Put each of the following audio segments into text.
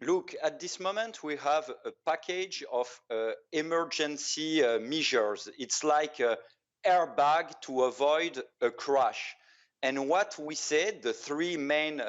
Look, at this moment, we have a package of emergency measures. It's like an airbag to avoid a crash. And what we said, the three main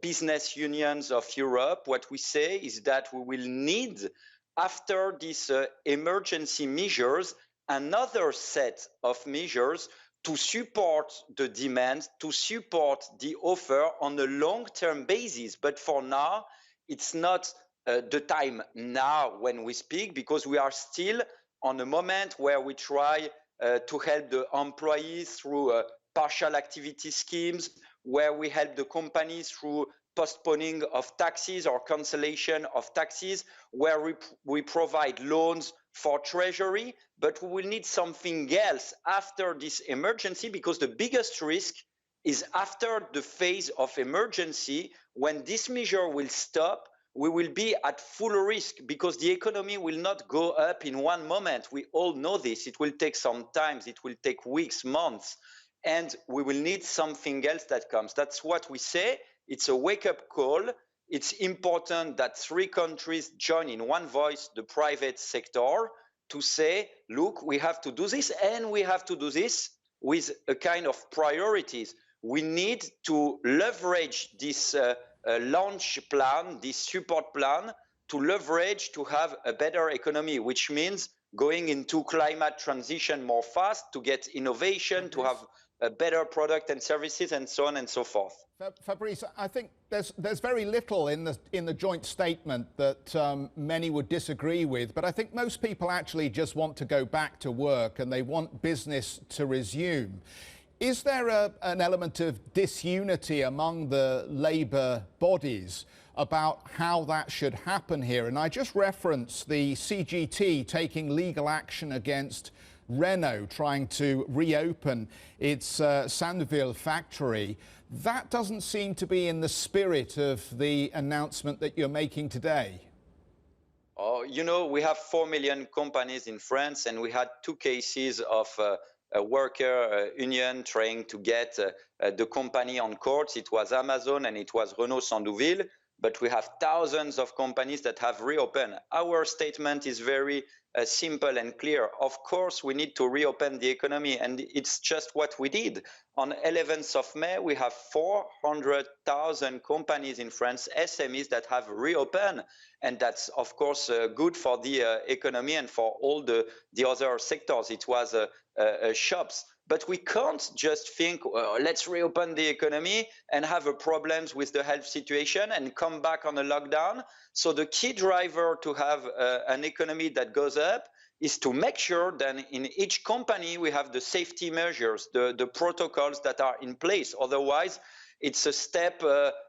business unions of Europe, what we say is that we will need, after these emergency measures, another set of measures to support the demand, to support the offer on a long-term basis. But for now, it's not the time now when we speak, because we are still on a moment where we try to help the employees through partial activity schemes, where we help the companies through postponing of taxes or cancellation of taxes, where we provide loans for treasury. But we will need something else after this emergency, because the biggest risk is after the phase of emergency. When this measure will stop, we will be at full risk, because the economy will not go up in one moment. We all know this. It will take some time. It will take weeks, months, and we will need something else that comes. That's what we say. It's a wake-up call. It's important that three countries join in one voice, the private sector, to say, look, we have to do this, and we have to do this with a kind of priorities. We need to leverage this launch plan, this support plan, to leverage to have a better economy, which means going into climate transition more fast, to get innovation, to have a better product and services, and so on and so forth. Fabrice, I think there's very little in the joint statement that many would disagree with, but I think most people actually just want to go back to work and they want business to resume. Is there an element of disunity among the labour bodies about how that should happen here? And I just referenced the CGT taking legal action against Renault, trying to reopen its Sandville factory. That doesn't seem to be in the spirit of the announcement that you're making today. Oh, you know, we have 4 million companies in France, and we had 2 cases of a worker union trying to get the company on court. It was Amazon and it was Renault Sandouville, but we have thousands of companies that have reopened. Our statement is very simple and clear. Of course, we need to reopen the economy, and it's just what we did. On 11th of May, we have 400,000 companies in France, SMEs, that have reopened. And that's, of course, good for the economy and for all the other sectors. It was shops. But we can't just think, let's reopen the economy and have problems with the health situation and come back on a lockdown. So the key driver to have an economy that goes up is to make sure that in each company we have the safety measures, the protocols that are in place. Otherwise, it's a step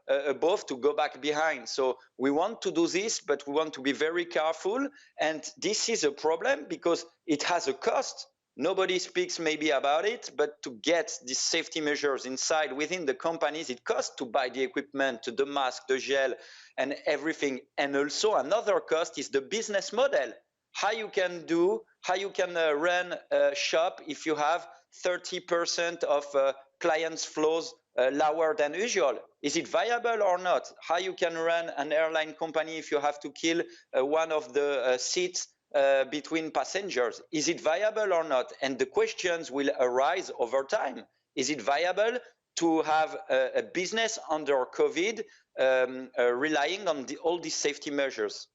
above to go back behind. So we want to do this, but we want to be very careful. And this is a problem because it has a cost. Nobody speaks maybe about it, but to get these safety measures inside within the companies, it costs to buy the equipment, the mask, the gel, and everything. And also another cost is the business model. How you can run a shop if you have 30% of clients' flows lower than usual? Is it viable or not? How you can run an airline company if you have to kill one of the seats between passengers? Is it viable or not? And the questions will arise over time. Is it viable to have a business under COVID relying on all these safety measures?